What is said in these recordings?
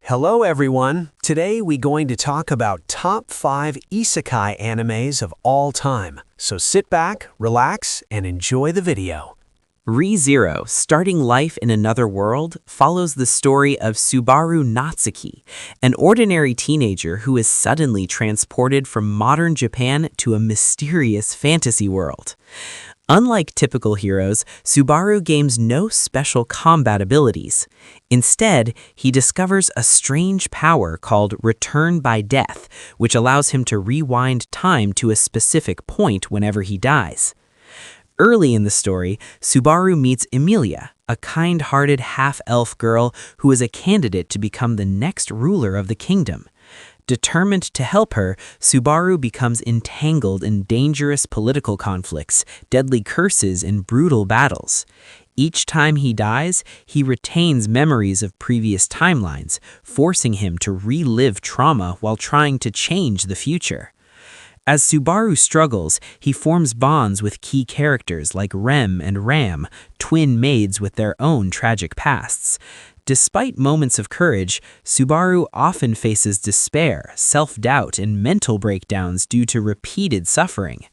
Hello everyone! Today we're going to talk about top 5 Isekai animes of all time. So sit back, relax, and enjoy the video. ReZero, Starting Life in Another World, follows the story of Subaru Natsuki, an ordinary teenager who is suddenly transported from modern Japan to a mysterious fantasy world. Unlike typical heroes, Subaru gains no special combat abilities. Instead, he discovers a strange power called Return by Death, which allows him to rewind time to a specific point whenever he dies. Early in the story, Subaru meets Emilia, a kind-hearted half-elf girl who is a candidate to become the next ruler of the kingdom. Determined to help her, Subaru becomes entangled in dangerous political conflicts, deadly curses, and brutal battles. Each time he dies, he retains memories of previous timelines, forcing him to relive trauma while trying to change the future. As Subaru struggles, he forms bonds with key characters like Rem and Ram, twin maids with their own tragic pasts. Despite moments of courage, Subaru often faces despair, self-doubt, and mental breakdowns due to repeated suffering.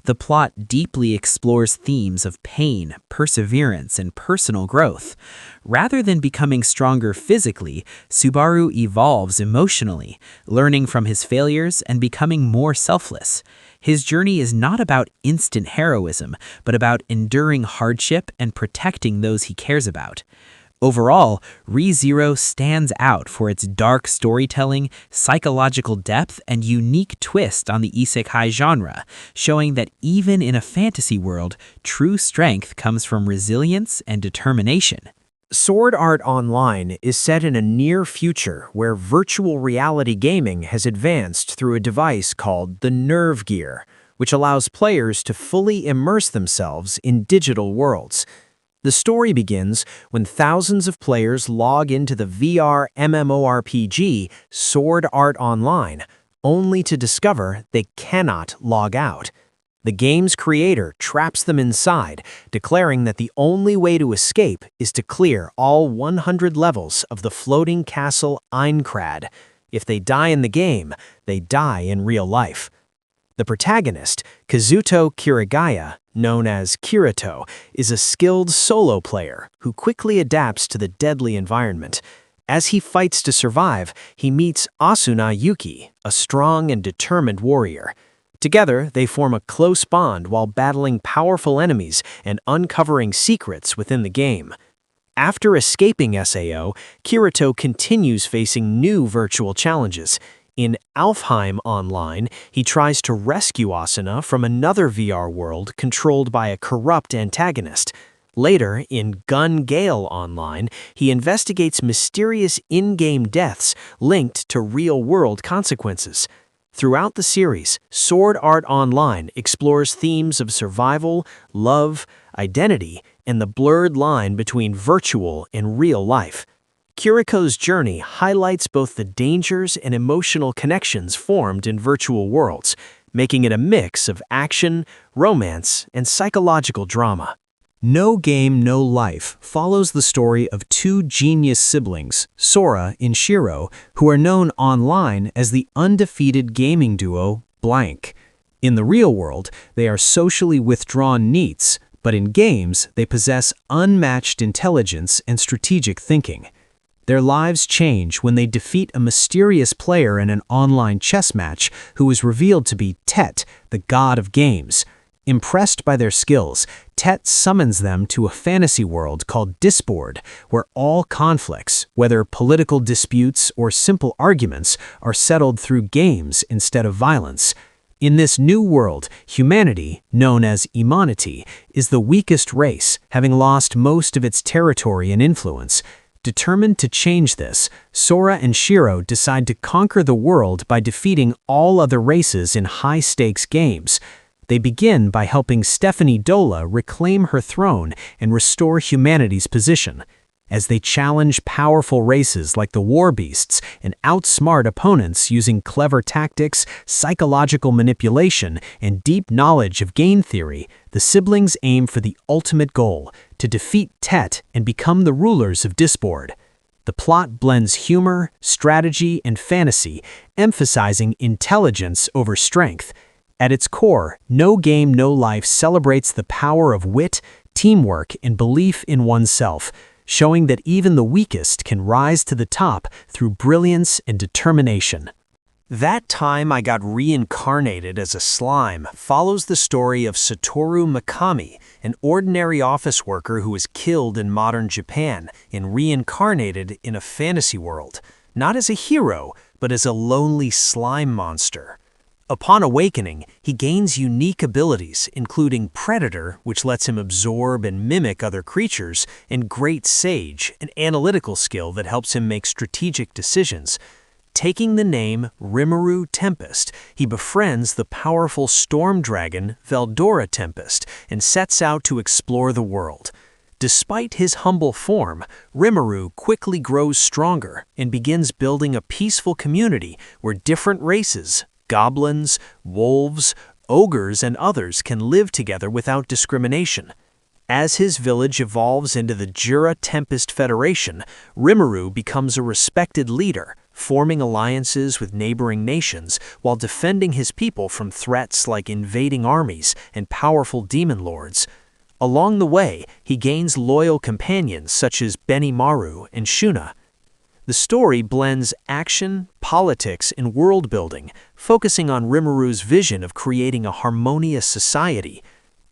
The plot deeply explores themes of pain, perseverance, and personal growth. Rather than becoming stronger physically, Subaru evolves emotionally, learning from his failures and becoming more selfless. His journey is not about instant heroism, but about enduring hardship and protecting those he cares about. Overall, ReZero stands out for its dark storytelling, psychological depth, and unique twist on the isekai genre, showing that even in a fantasy world, true strength comes from resilience and determination. Sword Art Online is set in a near future where virtual reality gaming has advanced through a device called the Nerve Gear, which allows players to fully immerse themselves in digital worlds. The story begins when thousands of players log into the VR MMORPG Sword Art Online, only to discover they cannot log out. The game's creator traps them inside, declaring that the only way to escape is to clear all 100 levels of the floating castle Aincrad. If they die in the game, they die in real life. The protagonist, Kazuto Kirigaya, known as Kirito, is a skilled solo player who quickly adapts to the deadly environment. As he fights to survive, he meets Asuna Yuki, a strong and determined warrior. Together, they form a close bond while battling powerful enemies and uncovering secrets within the game. After escaping SAO, Kirito continues facing new virtual challenges. In Alfheim Online, he tries to rescue Asuna from another VR world controlled by a corrupt antagonist. Later, in Gun Gale Online, he investigates mysterious in-game deaths linked to real-world consequences. Throughout the series, Sword Art Online explores themes of survival, love, identity, and the blurred line between virtual and real life. Kiriko's journey highlights both the dangers and emotional connections formed in virtual worlds, making it a mix of action, romance, and psychological drama. No Game, No Life follows the story of two genius siblings, Sora and Shiro, who are known online as the undefeated gaming duo Blank. In the real world, they are socially withdrawn NEETs, but in games, they possess unmatched intelligence and strategic thinking. Their lives change when they defeat a mysterious player in an online chess match who is revealed to be Tet, the god of games. Impressed by their skills, Tet summons them to a fantasy world called Disboard, where all conflicts, whether political disputes or simple arguments, are settled through games instead of violence. In this new world, humanity, known as Imanity, is the weakest race, having lost most of its territory and influence. Determined to change this, Sora and Shiro decide to conquer the world by defeating all other races in high-stakes games. They begin by helping Stephanie Dola reclaim her throne and restore humanity's position. As they challenge powerful races like the War Beasts and outsmart opponents using clever tactics, psychological manipulation, and deep knowledge of game theory, the siblings aim for the ultimate goal, to defeat Tet and become the rulers of Disboard. The plot blends humor, strategy, and fantasy, emphasizing intelligence over strength. At its core, No Game, No Life celebrates the power of wit, teamwork, and belief in oneself, showing that even the weakest can rise to the top through brilliance and determination. That Time I Got Reincarnated as a Slime follows the story of Satoru Mikami, an ordinary office worker who was killed in modern Japan and reincarnated in a fantasy world, not as a hero, but as a lonely slime monster. Upon awakening, he gains unique abilities, including Predator, which lets him absorb and mimic other creatures, and Great Sage, an analytical skill that helps him make strategic decisions. Taking the name Rimuru Tempest, he befriends the powerful storm dragon Veldora Tempest and sets out to explore the world. Despite his humble form, Rimuru quickly grows stronger and begins building a peaceful community where different races, goblins, wolves, ogres, and others can live together without discrimination. As his village evolves into the Jura Tempest Federation, Rimuru becomes a respected leader, forming alliances with neighboring nations while defending his people from threats like invading armies and powerful demon lords. Along the way, he gains loyal companions such as Benimaru and Shuna. The story blends action, politics, and world-building, focusing on Rimuru's vision of creating a harmonious society.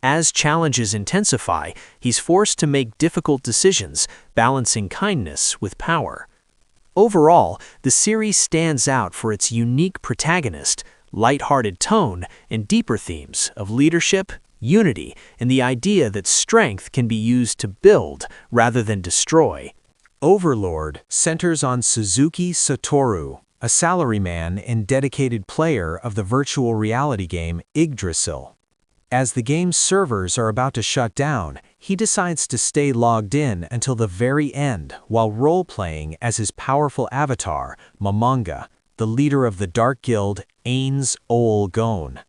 As challenges intensify, he's forced to make difficult decisions, balancing kindness with power. Overall, the series stands out for its unique protagonist, light-hearted tone, and deeper themes of leadership, unity, and the idea that strength can be used to build rather than destroy. Overlord centers on Suzuki Satoru, a salaryman and dedicated player of the virtual reality game Yggdrasil. As the game's servers are about to shut down, he decides to stay logged in until the very end while role-playing as his powerful avatar, Momonga, the leader of the Dark Guild Ains Ol Gon.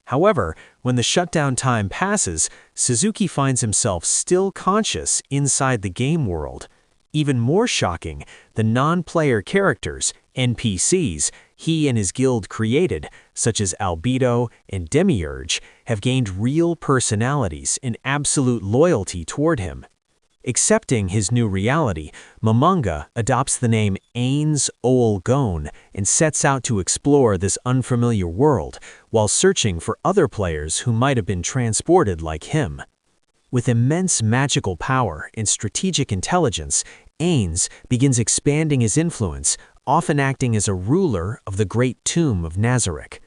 However, when the shutdown time passes, Suzuki finds himself still conscious inside the game world. Even more shocking, the non-player characters, NPCs, he and his guild created, such as Albedo and Demiurge, have gained real personalities and absolute loyalty toward him. Accepting his new reality, Momonga adopts the name Ains Ol Gon and sets out to explore this unfamiliar world while searching for other players who might have been transported like him. With immense magical power and strategic intelligence, Ains begins expanding his influence, often acting as a ruler of the Great Tomb of Nazarick.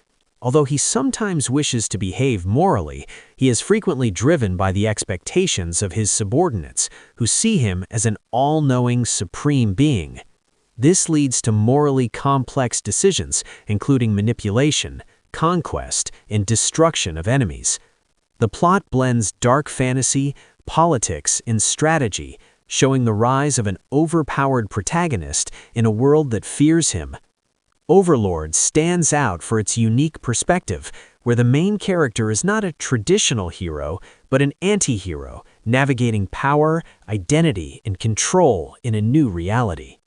Although he sometimes wishes to behave morally, he is frequently driven by the expectations of his subordinates, who see him as an all-knowing supreme being. This leads to morally complex decisions, including manipulation, conquest, and destruction of enemies. The plot blends dark fantasy, politics, and strategy, showing the rise of an overpowered protagonist in a world that fears him. Overlord stands out for its unique perspective, where the main character is not a traditional hero, but an anti-hero, navigating power, identity, and control in a new reality.